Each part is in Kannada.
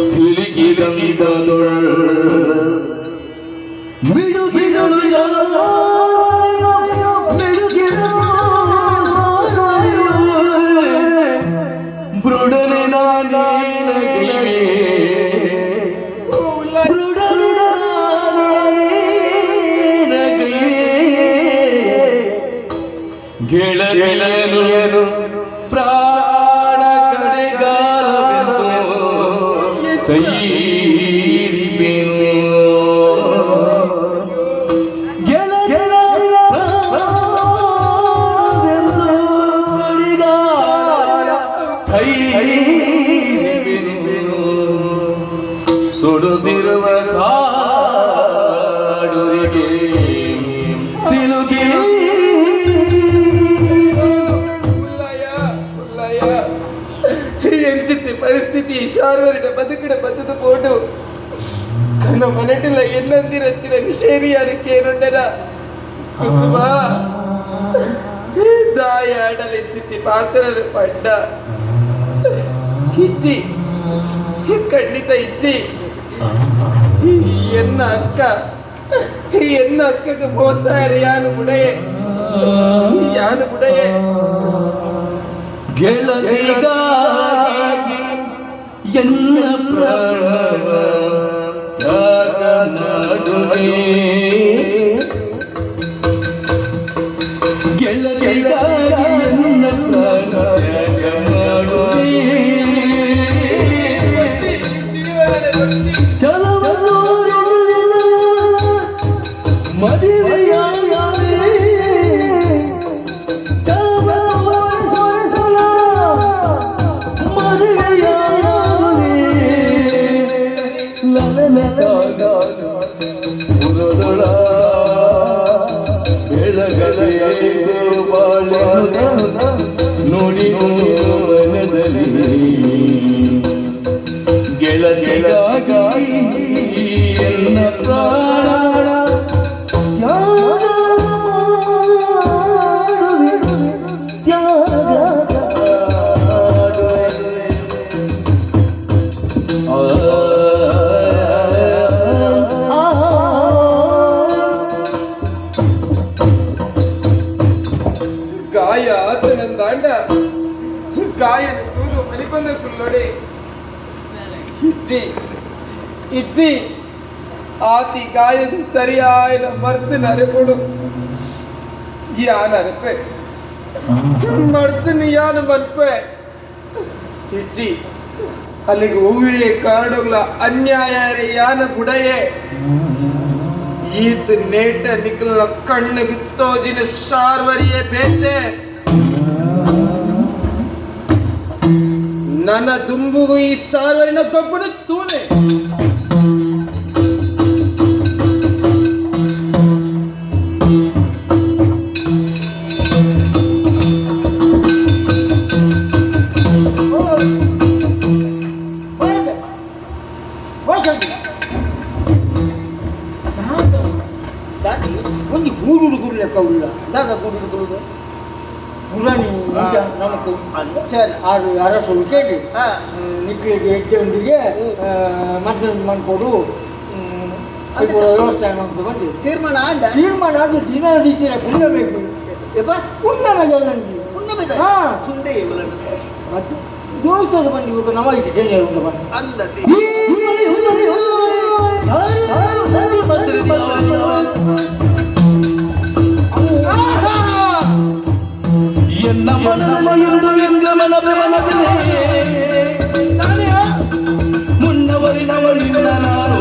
ಸಿಲುಕಿದಂತದೊಳ್ ಮಿಡುಗಿದಳು ಬೃಡನೆ ನಾನೇನಗಿವೆ ಗೆಳೆಯನು ಪ್ರಾಣ ಕಡೆಗಾಲವೆಂದು ಸೈರಿಪೆನು ಸುಡುತ್ತಿರುವ ಕಾಡುರಿಗೆ ಸಿಲುಕಿ ಎಂಚಿತ್ತೆ ಪರಿಸ್ಥಿತಿ ಶಾರ್ವರಿನ ಬದುಕಿನ ಬದುಕು போட்டு ಕಣ್ಣ ಮನೆಟಿಲ್ಲ ಎನ್ನಂದಿರಚ್ಚಿನ ವಿಷೇರಿಯಾರಕ್ಕೆ ಏನುಂಡನ ಕುಸುಮಾ ದಾಯಾಡಲೆಚ್ಚಿತ್ತಿ ಪಾತ್ರರು ಪಡ್ಡ ಇಚ್ಚಿ ಖಂಡಿತ ಇಚ್ಚಿ ಎನ್ನ ಅಕ್ಕಗೆ ಮೋಸ ಯಾನು ಬುಡಯೇ ಗೆಳತಿಗಾಗಿ ಎನ್ನ ಪ್ರಾಣವ ತ್ಯಾಗ ಮಾಡುವೆ ಗೆಳತಿಗಾಗಿ ಎನ್ನ ಪ್ರಾಣ ತ್ಯಾಗ ಮಾಡುವೆ ಚಲವನ್ನು ಮದುವೆಯಾಗಲೇ ಪುರದೊಳ ಬೆಳಗಡೆಯ ಬಾಳ ನೋಡಿ ಮನದಲ್ಲಿ ಗೆಳತಿಗಾಗಿ ಎನ್ನ ಪ್ರಾಣ ಗಾಯ ಆತನಂದಾಂಡ ಗಾಯನ ತೂರು ಮಣಿಪಂದ ಕುಲ್ಲೊಡೆ ಇಜ್ಜಿ ಆತಿ ಗಾಯನ ಸರಿಯಾಯ ಮರ್ತು ನರೆಪಡು ಯಾನ ಅರಪೆ ಮರ್ತು ಯಾನ ಮರ್ಪೆ ಇಜ್ಜಿ ಅಲ್ಲಿಗೆ ಹೂವಿಗೆ ಕಾರಣಗಳ ಅನ್ಯಾಯ ಯಾನ ಬುಡಯೇ ಈತ ನೇಟ ನಿಖಲ ಕಣ್ಣಿಗೆ ತೋಜಿನ ಶಾರ್ವರಿಯೇ ಬೇತೆ ನನ್ನ ದುಂಬುಗೂ ಈ ಶಾರ್ವರಿನ ಗೊಬ್ಬರ ತೂನೆ ಒಂದು ಗೂಡು ಲೆಕ್ಕ ಉಳ್ಳ ದಾಗ ಗೂಡು ಪುರಾಣಿ ನಮಕು ಆರು ಅರಸು ಕೇಳಿ ನಿಕ್ಲಿಗೆ ಹೆಚ್ಚೊಂದಿಗೆ ಮತ್ತೆ ಮಾಡ್ಕೊಡು ವ್ಯವಸ್ಥೆ ಅಂತ ಬಂದು ತೀರ್ಮಾನ ಅದು ದಿನ ರೀತಿಯ ಪುಣ್ಯಬೇಕು ಪುಣ್ಯಮಗೆ ಹಾಂ ಸುಂದೆ ಮತ್ತು ದೇವಸ್ಥಾನ ಬಂದು ಇವತ್ತು ನಮಗೆ ಚೇಂಜ್ ಉಂಟು ಬಂದು ಎನ್ನ ಮನಮಯುಂದು ವಿಂಗಮನ ಪ್ರಮನಗನೆ ಮುನ್ನವರಿನವಳಿನ ನಾನು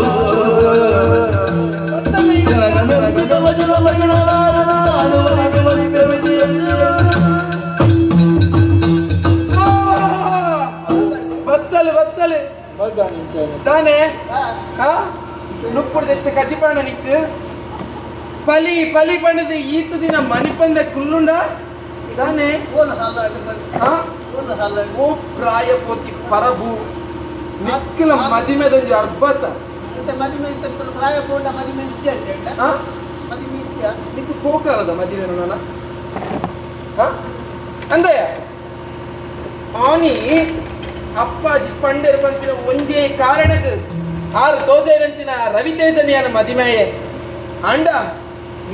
ವಚನ ಬತ್ತಲೆ ತಾನೇ ನುಪ್ಪುಡು ತೆಚ್ಚ ಕಸಿಪಾಣ ನಿಕ್ಕು ಪಲಿ ಪಣದು ಈತ ದಿನ ಮಣಿಪಂದ ಕುಲ್ಲುಂಡ ತಾನೇ ಓ ಪ್ರಾಯ ಪೋತಿ ಪರಬು ನಿಕ್ಕಲ ಮದಿಮೆದೊಂದು ಅರ್ಬತ ಪ್ರಾಯ ಪೋಟ ಮದಿಮೆ ನಿಕ್ಕು ಹೋಗಲ್ಲದ ಮದಿಮೆ ನನ್ನ ಅಂದಯ್ಯ ಆನಿ ಅಪ್ಪಾಜಿ ಪಂಡೇರು ಪಂಪಿನ ಒಂದೇ ಕಾರಣಕ್ಕೆ 6 ತೋಸೆನಂಚಿನ ರವಿತೇಜನಿಯನ ಮದಿಮೆಯೇ ಅಂಡ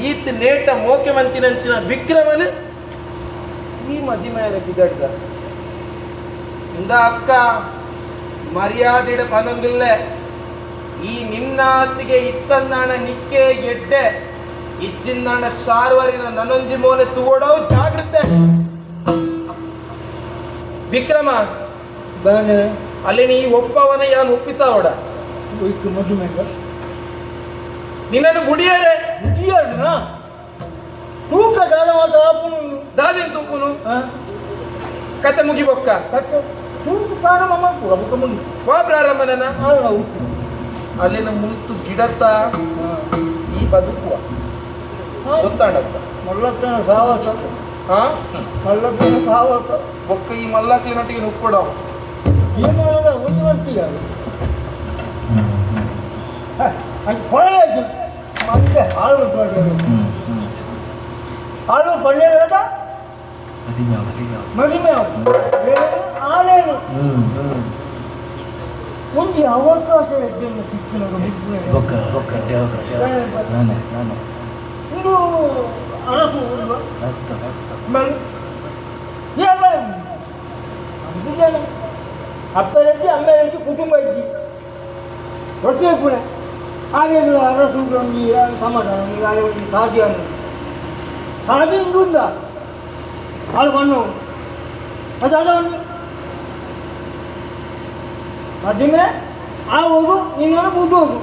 ಈತ್ ನೇಟ ಮೋಕೆ ಮಂತಿನಂಚಿನ ವಿಕ್ರಮನು ಈ ಮದಿಮೆಯನ ಬಿಗಡ್ದ ಇಂದ ಅಕ್ಕ ಮರ್ಯಾದೆಡ ಪನೊಂದಿಲ್ಲ ಈ ನಿನ್ನಾತಿಗೆ ಇತ್ತಂದಾಣ ನಿಕ್ಕೆ ಎಡ್ಡೆ ಇಚ್ಚಿಂದಾಣ ಶಾರ್ವರಿನ ನನೊಂದಿ ಮೋನೆ ತೂಡೋ ಜಾಗ್ರತೆ ವಿಕ್ರಮ ಅಲ್ಲಿ ನೀ ಒಪ್ಪವನ ಯಾನು ಒಪ್ಪಿಸಾವಡ ನಿನ್ನನ್ನು ಗುಡಿಯರೆ ತೂಕ ದಾದಿನ ತೂಕುನು ಕತೆ ಮುಗಿಬೊಕ್ಕ ವಾ ಪ್ರಾರಂಭನ ಅಲ್ಲಿನ ಮುಲ್ತು ಗಿಡತ್ತ ಈ ಬದುಕುವ ಗೊತ್ತಾಡತ್ತ ಮಲ್ಲಕ್ಕನ ಸಾವಾಸ ಹಾ ಮಲ್ಲಕ್ಕನ ಸಾವಾಸ ಬೊಕ್ಕ ಈ ಮಲ್ಲಕ್ಕಿನೊಟ್ಟಿಗೆ ನುಕ್ಕೊಡವ ಏನಾದ ಉದ್ವಂತಿಗ ಅದು ಕೊಳೆಯಾಗಿ ಮತ್ತೆ ಹಾಳು ಹಾಳು ಪಳ್ಳೆದ ಮಹಿಮೆ ಆಲೇನು ಒಂದು ಅವಕಾಶ ಎದ್ದನ್ನು ಸಿಕ್ಕಿನದು ಇದು ಅರಸು ಅಪ್ಪ ಹೆಜ್ಜೆ ಅಮ್ಮ ಹೆಜ್ಜೆ ಕುಟುಂಬ ಹೆಜ್ಜೆ ಒಟ್ಟಿಗೆ ಕೂಡ ಹಾಗೆ ಅರಸು ಸಮಾಧಾನ ಸಾಧ್ಯ ಸಾಧ್ಯ ಇಂದ ಹಾಳು ಬಣ್ಣವು ಅದು ಅದನ್ನು ಮಧ್ಯಮೆ ಆ ಹೋಗು ನೀನು ಬುದ್ದು ಹೋಗು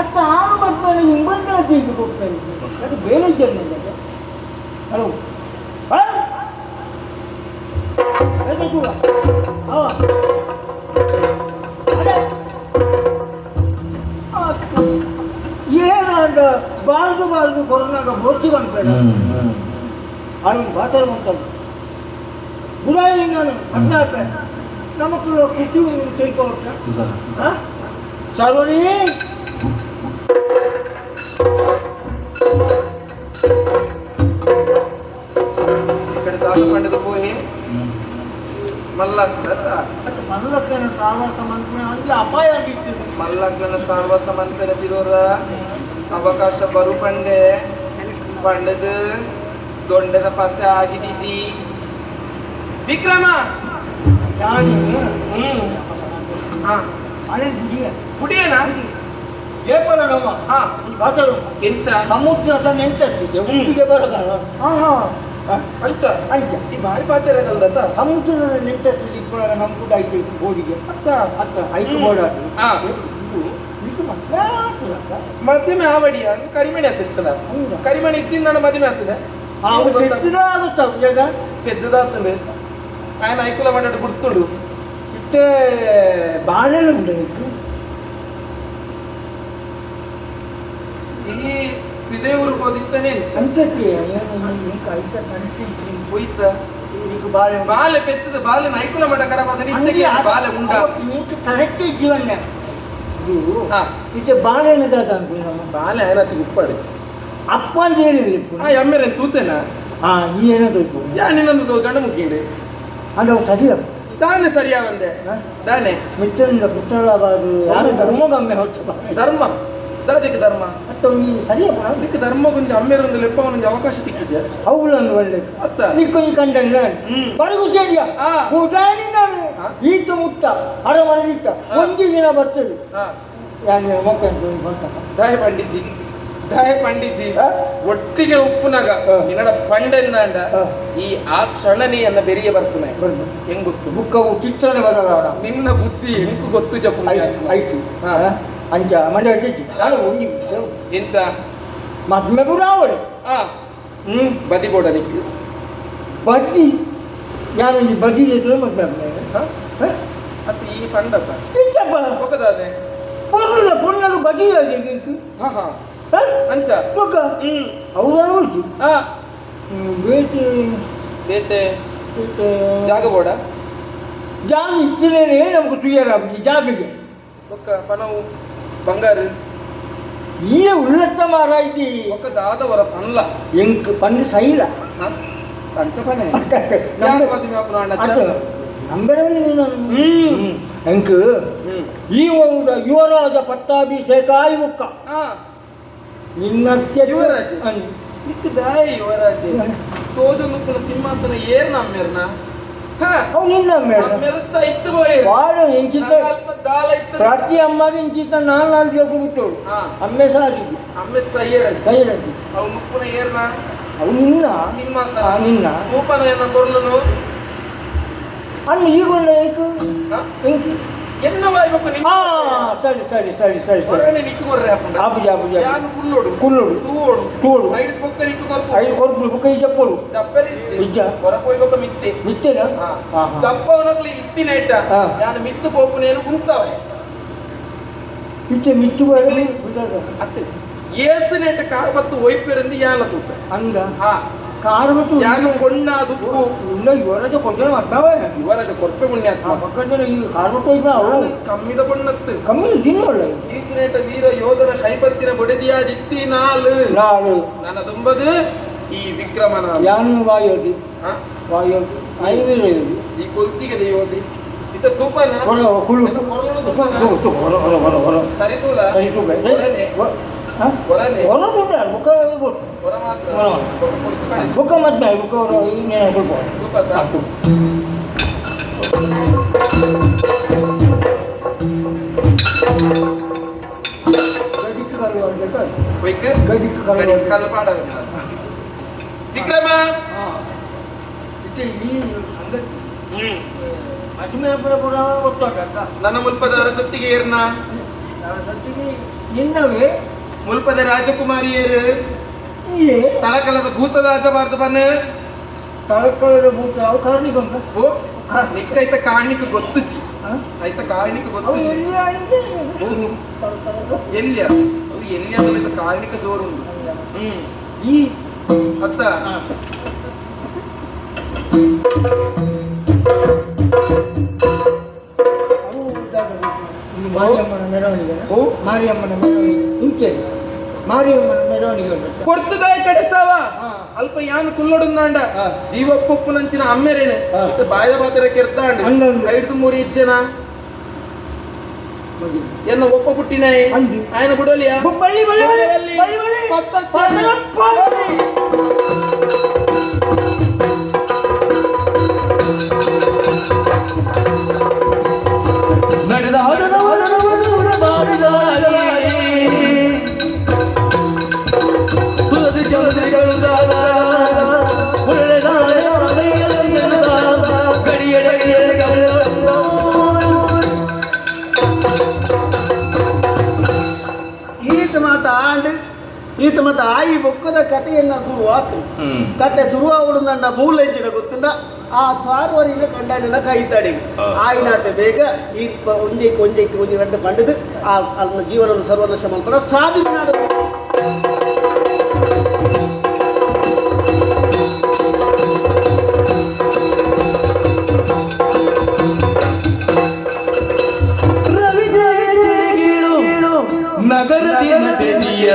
ಅತ್ತ ಆರು ಬರ್ತಾನೆ ಹಿಂಬಂದ ತೀರ್ದು ಹೋಗ್ತಾ ಇದ್ದೀನಿ ಅದು ಬೇರೆ ಜನ ಹಲೋ ಏನಂತ ಬಾರದು ಕೊರೋನಾಗ ಬೋರ್ಸಿ ಬಂದ್ಬೇಡ ಅವನು ಮಾತಾಡ ಬಂತದ್ದು ಗುರಾಯಿ ನಾನು ಹದಿನಾಲ್ಕ ನಮಕ್ಕೂ ಖುಷಿ ತಿಳ್ಕೊಳ್ತ ಸರ್ವಣಿ ఇక్కడ సాగు పండుగ పోయి మల్లక్కన ಸಾವಾಸ ಮಂತ್ರ ಅಂದ್ರೆ ಅಪಾಯ ಆಗಿತ್ತು ಮಲ್ಲಕ್ಕನ ಸಾವಾಸ ಮಂತ್ರ ತಿರೋರ ಅವಕಾಶ ಬರು ಪಂಡೆ ಪಂಡದ ದೊಡ್ಡದ ಪತ್ತೆ ಆಗಿದ್ದೀತಿ ವಿಕ್ರಮ ಕುಡಿಯನ ಜೇಪಲ ನಮ್ಮ ಬಾತಲು ಎಂತ ಸಮುದ್ರ ನೆಂಟಿಗೆ ಊಟಿಗೆ ಬರೋದಲ್ಲ ಅಂತ ಈ ಬಾರಿ ಪಾತ್ರದ ಸಮುದ್ರದ ನೆಂಟಿಗೆ ಇಬ್ಬರ ನಮ್ಮ ಕೂಡ ಐತೆ ಬೋಡಿಗೆ ಅತ್ತ ಐದು ಬೋರ್ಡ್ ಮಧ್ಯಮೆ ಆವಡಿಯ ಕರಿಮಣಿ ಆಗ್ತಿರ್ತದ ಕರಿಮಣಿ ಇದ್ದಿಂದ ಮದುವೆ ಆಗ್ತದೆ పెద్దదాతుంది ఆయన ఐకుల పడ్డట్టు గుర్తుడు ఇట్టే బాగానే ఉండే ఈ విజయఊరు పోదిస్తేనే అంతే పోయిస్తా నీకు బాగా బాలే పెద్దది బాలే నైకుల మట కడ పోతే బాలే ఉండ నీకు కరెక్ట్ జీవన ఇట్టే బాగానే దాదా అనుకున్నాము బాలే ఆయన అతి ఉప్పాడు ಅಪ್ಪ ಅಂತ ಹೇಳಿದ್ರಿ ಎಮ್ಮೆರೇನು ತೂತೇನಾ ಈ ಏನಾದ್ರು ನಿನ್ನೊಂದು ಗಂಡ ಮುಗಿಂಡೆ ಅಂದ್ರೆ ಸರಿಯ ದಾನೆ ಸರಿಯಾಗಂದೆ ದಾನೆ ಮಿತ್ರನಿಂದ ಪುತ್ರಳಾಬಾರದು ಯಾರು ಧರ್ಮಗಮ್ಮೆ ಹೊತ್ತು ಧರ್ಮ ದಾದಿಕ್ಕೆ ಧರ್ಮ ಅಥವಾ ಈ ಸರಿಯ ಅದಕ್ಕೆ ಧರ್ಮ ಗೊಂದು ಅಮ್ಮೇರೊಂದು ಲೆಪ್ಪ ಒಂದು ಅವಕಾಶ ಸಿಕ್ಕಿದೆ ಅವುಗಳನ್ನು ಒಳ್ಳೆ ಅತ್ತ ನಿಕ್ಕೊಂದು ಕಂಡಂಗ ಬರಗು ಸೇರಿಯ ನಾನು ಈತ ಮುಕ್ತ ಹರಮರಳಿತ್ತ ಒಂದು ದಿನ ಬರ್ತದೆ ಯಾರು ಮಕ್ಕಳು ಬರ್ತಾರೆ ದಯ ಪಂಡಿಜಿ ಒಟ್ಟಿಗೆ ಉಪ್ಪುನಾಗ ನಿನ್ನ ಪಂಡೆಂದಾಂಡ ಈ ಆ ಕ್ಷಣನೆಯನ್ನ ಬೆರಿಯ ಬರ್ತನೆ ಹೆಂಗ್ ಗೊತ್ತು ಬುಕ್ಕವು ಚಿತ್ರಣ ಬರಲ್ಲ ನಿನ್ನ ಬುದ್ಧಿ ಹೆಂಗ್ ಗೊತ್ತು ಜಪ್ಪು ಆಯ್ತು ಅಂಚ ಮನೆ ನಾನು ಎಂಚ ಮದ್ಮೆ ಕೂಡ ಅವಳು ಬದಿ ಬೋಡ ನಿಕ್ಕು ಬಡ್ಡಿ ಯಾರು ಬಡ್ಡಿ ಇದ್ರು ಮದ್ಮೆ ಮತ್ತೆ ಈ ಪಂಡಪ್ಪ ಹೋಗದಾದೆ ಪುಣ್ಣದು ಬಡ್ಡಿ ಅಂಚ ಹೌದು ಬೇತೆ ಜಾಗ ಬೋಡ ಜಾಗ ಇಟ್ಟಿದ್ದೇನೆ ನಮ್ಗೆ ಕ್ಲಿಯರ್ ಆಗಿ ಜಾಗಿಗೆ ಪಣವು ಬಂಗಾರ ಈ ಉಳ್ಳತ್ತ ಮಾರಾಯ್ತಿ ಒಕ್ಕ ದಾದವರ ಪನ್ಲ ಎಂಕ್ ಪಂಡು ಸೈಲ ಪಂಚ ಪನೆ ಅಂಬೆರವಲ್ಲಿ ಎಂಕ್ ಈ ಒಂದು ಯುವರಾಜ ಪಟ್ಟಾಭಿಷೇಕ ಇವುಕ್ಕ ನಿನ್ನಕ್ಕೆ ಯುವರಾಜ ದಾಯ ಯುವರಾಜ ತೋಜು ಮುಕ್ಕನ ಸಿಂಹಾಸನ ಏರ್ ನಮ್ಮೆರ್ನ ಅವು ನಿನ್ನ ಮೆರಸ್ತ ಇತ್ತು ಬೋಯ್ ಬಾಳು ಎಂಚಿತ ದಾಲ ಇತ್ತು ಪ್ರತಿ ಅಮ್ಮಗೆ ಇಂಚಿತ ನಾಲ್ಕು ಜೋಕು ಬಿಟ್ಟೋಳು ಅಮ್ಮೆ ಸಾಗಿದ್ದು ಅಮ್ಮೆ ಸಯ್ಯರ ಕೈರಂತಿ ಅವು ಮುಕ್ಕನ ಏರ್ನ ಅವು ನಿನ್ನ ಸಿಂಹಾಸನ ನಿನ್ನ ಕೂಪನ ಏನ ಕೊರ್ಲನು ಅನ್ನ ಈಗೊಂಡ ಏಕು ಎಂಕಿ ಎನ್ನ ಬಾಯ್ಬೇಕು ನಿಮ್ಮ ಸರಿ ಸರಿ ಸರಿ ಸರಿ ಹೊರಗಡೆ ನಿಕ್ಕುಕೊರ್ರೆ ಹಾಕೊಂಡ ಆಪುಜಿ ಆಪುಜಿ ಯಾನು ಕುಲ್ಲೋಡು ಕುಲ್ಲೋಡು ತೂವೋಡು ತೂವೋಡು ಐದು ಪೊಕ್ಕ ನಿಕ್ಕು ಕೊರ್ಪು ಐದು ಕೊರ್ಪು ಬುಕ್ಕ ಈ ಜಪ್ಪೋಡು ದಪ್ಪರಿ ಇಜ್ಜ ಹೊರ ಹೋಯ್ಬೇಕು ಮಿತ್ತೆ ಬಿತ್ತೇನ ದಪ್ಪವನಕ್ಲಿ ಇತ್ತಿನ ಇಟ್ಟ ಯಾನು ಮಿತ್ತು ಪೋಪುನೇನು ಗುಂತಾವೆ ಬಿಚ್ಚೆ ಮಿಚ್ಚು ಬರಲಿ ಅತ್ತೆ ಏತನೇಟ ಕಾರ್ಬತ್ತು ಒಯ್ಪಿರಂದು ಯಾನ ತೂಕ ಅಂದ ಹಾ ಕಾರು ಬಿಟ್ಟು ಯಾನು ಕೊಂಡ ದುಪ್ಪು ಇಲ್ಲ ಇವರಾಜ ಕೊಟ್ಟೆ ಮಾಡ್ತಾವೆ ಇವರಾಜ ಕೊರ್ಪೆ ಪುಣ್ಯಾತ್ಮ ಪಕ್ಕದ ಈ ಕಾರು ಬಿಟ್ಟು ಈಗ ಅವು ಕಮ್ಮಿದ ಬಣ್ಣತ್ತು ಕಮ್ಮಿ ದಿನ ಒಳ್ಳೆ ಈತನೇಟ ವೀರ ಯೋಧರ ಕೈಬತ್ತಿನ ಬೊಡೆದಿಯಾದಿತ್ತಿ ನಾಳು ನಾಳು ನನ್ನ ದುಂಬದು ಈ ವಿಕ್ರಮನ ಯಾನು ವಾಯೋಧಿ ಹಾ ವಾಯೋಧಿ ಐವೀರ ಯೋಧಿ ಈ ಕೊಲ್ತಿಗೆ ಯೋಧಿ ಇತ ಸೂಪನ ಹೊರ ಕುಳು ಹೊರ ಹೊರ ಹೊರ ಹೊರ ಸರಿತೂಲ ಸರಿತೂಲ ಹೊರನೆ ಹೊರ ಬಿಟ್ಟ ಬುಕ್ಕ ಹೊರ ಮಾತ್ರ ಬುಕ್ಕ ಮತ್ತೆ ಬುಕ್ಕ ಇನ್ನೇನು ಕೊಡ್ಬೋದು ಸೂಪರ್ ವಿಕ್ರಮ ನನ್ನ ಮುಲ್ಪದ ಅರಸತ್ತಿಗೆ ಏರ್ನ ನಿನ್ನವೇ ಮುಲ್ಪದ ರಾಜಕುಮಾರಿಯರು ತಳಕಲದ ಭೂತದ ಆಚಬಾರ್ದು ಬನ್ನ ತಳಕಲದ ಭೂತ ಅವು ಕಾರಣಿಕೊಂಡ ಓ ನಿಕ್ಕೈತ ಕಾರಣಿಕ ಗೊತ್ತುಚಿ ಆಯ್ತ ಕಾರಣಿಕ ಗೊತ್ತು ಎಲ್ಲಿ ಅದು ಎಲ್ಲಿ ಅಂದ್ರೆ ಕಾರಣಿಕ ಜೋರು ಉಂಟು ಈ ಅತ್ತ ಮಾರಿಯಮ್ಮನ ಮೆರವಣಿಗೆ ಮಾರಿಯಮ್ಮನ ಮೆರವಣಿಗೆ ಇಂಚೆ ಮಾರಿಯಮ್ಮನ ಮೆರವಣಿಗೆ ಕೊರ್ತದಾಯ ಕಡಿಸ್ತಾವ ಅಲ್ಪ ಯಾನು ಕುಲ್ಲೊಡುಂದಾಂಡ ಜೀವಪ್ಪು ನಂಚಿನ ಅಮ್ಮೆರೇನೆ ಬಾಯ ಬಾತರ ಕೆರ್ತಾಂಡ ಐದು ಮೂರು ಇಜ್ಜನ ಎನ್ನ ಒಪ್ಪ ಪುಟ್ಟಿನಾಯಿ ఆయన ಬಿಡೋಲಿಯಾ ಬಳ್ಳಿ ಬಳ್ಳಿ ಬಳ್ಳಿ ಬಳ್ಳಿ ನಡೆದ ಈತ ಮತ್ತೆ ಆಯಿ ಬೊಕ್ಕದ ಕಥೆಯನ್ನ ಶುರುವಾತು ಕತೆ ಶುರುವಾಗುಡುಂದ ಮೂಲ ಇದ್ದಿನ ಗೊತ್ತುಂಡ ಆ ಸ್ವಾರ್ವರಿಗೆ ಕಂಡಾನಿನ ಕೈತಾಡಿ ಆಯ್ನಾತೆ ಬೇಗ ಈ ಒಂಜಿ ಗಂಟೆ ಪಂಡಿದು ಆ ಅಲ್ಲ ಜೀವನವನ್ನು ಸರ್ವನಾಶ ಮಾಡ್ತಾರೆ ಸಾಧಿಸಿ ನಾಡು ನಗರದಿನ ಬೆದಿಯ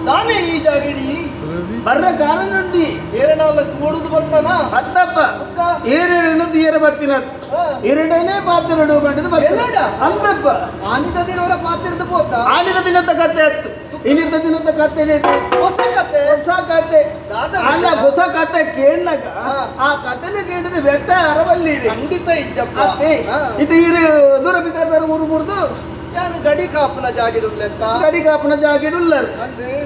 ನಾನೇ ಈ ಜಾಗಡಿ ಬರ್ರ ಕಾಲ నుండి ఏరడాల కూడుదు ಬರ್ತಾನ ಅತ್ತಪ್ಪ ಏರೇನದು ಏರ ಬರ್ತಿನ ಎರಡನೇ ಪಾತ್ರಡು ಬಂದಿದ್ದು ಬರ್ತಾನ ಅಂದಪ್ಪ ಆನಿದ ದಿನವರ ಪಾತ್ರದ ಪೋತ ಆನಿದ ದಿನದ ಕತೆ ಅತ್ತು ಇನ್ನಿದ್ದ ದಿನದ ಕತೆ ಹೊಸ ಕತೆ ಅಲ್ಲ ಹೊಸ ಕತೆ ಕೇಳಕ ಆ ಕತೆಲೆ ಕೇಳಿದ ವ್ಯಕ್ತ ಅರವಲ್ಲಿ ಖಂಡಿತ ಇಜ್ಜಪ್ಪ ಇದು ಇರು ದೂರ ಬಿದ್ದಾರ ಊರು ಮುರಿದು ಯಾನು ಗಡಿ ಕಾಪನ ಜಾಗಿಡುಲ್ಲೆಂತ ಗಡಿ ಕಾಪನ ಜಾಗಿಡುಲ್ಲರ್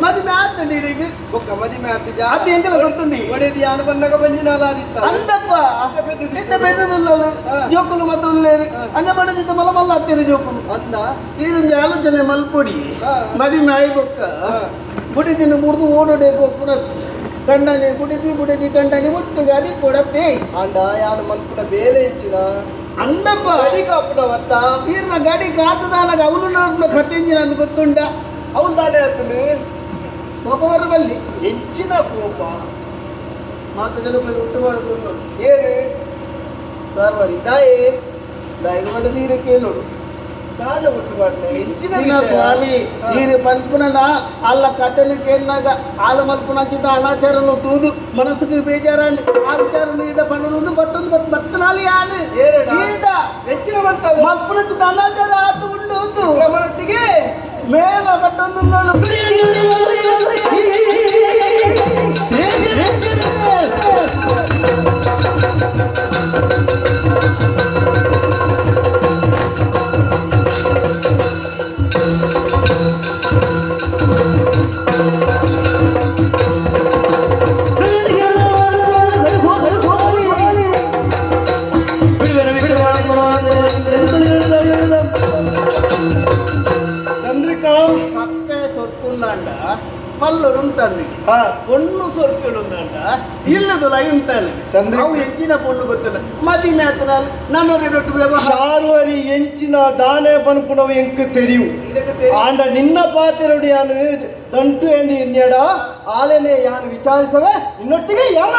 ಮದಿಮೆ ಆತಂಡಿ ಈಗ ಒಕ್ಕ ಮದಿಮೆ ಆತಿ ಜಾತಿ ಎಂಕಲ ಗೊತ್ತುಂಡಿ ಒಡೆದಿ ಯಾನು ಬಂದಾಗ ಬಂಜಿನಾಲಾದಿತ್ತ ಅಂದಪ್ಪ ಎಂತ ಬೆದ್ದದುಲ್ಲಲ್ಲ ಜೋಕುಲು ಮತ್ತುಲ್ಲೇರು ಅಂಜ ಬಡದಿದ್ದ ಮಲ ಮಲ್ಲ ಹತ್ತಿರ ಜೋಕುಲು ಅಂದ ಈರೊಂದು ಆಲೋಚನೆ ಮಲ್ಪೊಡಿ ಮದಿಮೆ ಆಯ್ಬೊಕ್ಕ ಬುಡಿದಿನ ಮುರಿದು ಓಡೋಡೆ ಪೋಪುಣ ಕಂಡನೆ ಬುಡಿದಿ ಕಂಡನೆ ಒಟ್ಟಿಗೆ ಅದಿ ಕೊಡತ್ತೆ ಅಂಡ ಯಾನು ಮಲ್ಪುಣ ಬೇಲೆ ಇಚ್ಚಿನ ಅಂದಪ್ಪ ಗಡಿ ಕಾಪುಡವತ್ತ ಈರ್ನ ಗಡಿ ಕಾತದಾನಾಗ ಅವನು ಕಟ್ಟಿಂಜಿನ ಅಂದು ಗೊತ್ತುಂಡ ಅವನು ದಾಡೆ ಆಗ್ತದೆ ಕೋಪ ಬರಬಲ್ಲಿ ಹೆಚ್ಚಿನ ಕೋಪ ಮಾತು ಜನಗಳು ಹುಟ್ಟು ಮಾಡುದು ಏನೇ ಸಾರ್ವರಿ ದಾಯೇ ದಾಯಿಗೆ ಮಾಡಿ ನೀರು ಕೇಳೋಡು ಕಾಜ ಹುಟ್ಟು ಮಾಡ್ತಾರೆ ಹೆಚ್ಚಿನ ಸ್ವಾಮಿ ನೀರು ಮಲ್ಪುನನ ಅಲ್ಲ ಕಟ್ಟಲು ಕೇಳಿನಾಗ ಆಲ ಮಲ್ಪುನಂಚಿದ್ದ ಅನಾಚಾರನು ತೂದು ಮನಸ್ಸಿಗೆ ಬೇಜಾರಂಡಿ ಆ ವಿಚಾರ ನೀಡ ಪಣ್ಣದು ಮತ್ತೊಂದು ಬತ್ತನಾಲಿ ಯಾರು ಈಟ ಹೆಚ್ಚಿನ ಮಲ್ಪುನಂಚಿದ್ದ ಅನಾಚಾರ ಆತು ಉಂಡು ಒಂದು ಮನಸ್ಸಿಗೆ ಮೇಲ ಮತ್ತೊಂದು చంద్రికా పక్కే సొత్తుందంట పళ్ళు ఉంటాను పొన్ను సొరుకులుందంట ఇల్లు లైంతాను చంద్రవు ఎంచిన పొన్ను ಗೊತ್ತಿಲ್ಲ ಮದಿ ಮೇತನಾಲ್ ನಾನು ರೆಟ್ಟು ಶಾರ್ವರಿ ಎಂಚಿನ ದಾನೆ ಪನ್ಪುಣವು ಎಂಕ್ ತೆರಿವು ಆಂಡ ನಿನ್ನ ಪಾತೆರಡು ಯಾನು ದಂಟು ಎಂದು ಇನ್ನೆಡ ಆಲೆನೆ ಯಾನು ವಿಚಾರಿಸವೆ ಇನ್ನೊಟ್ಟಿಗೆ ಯಾನ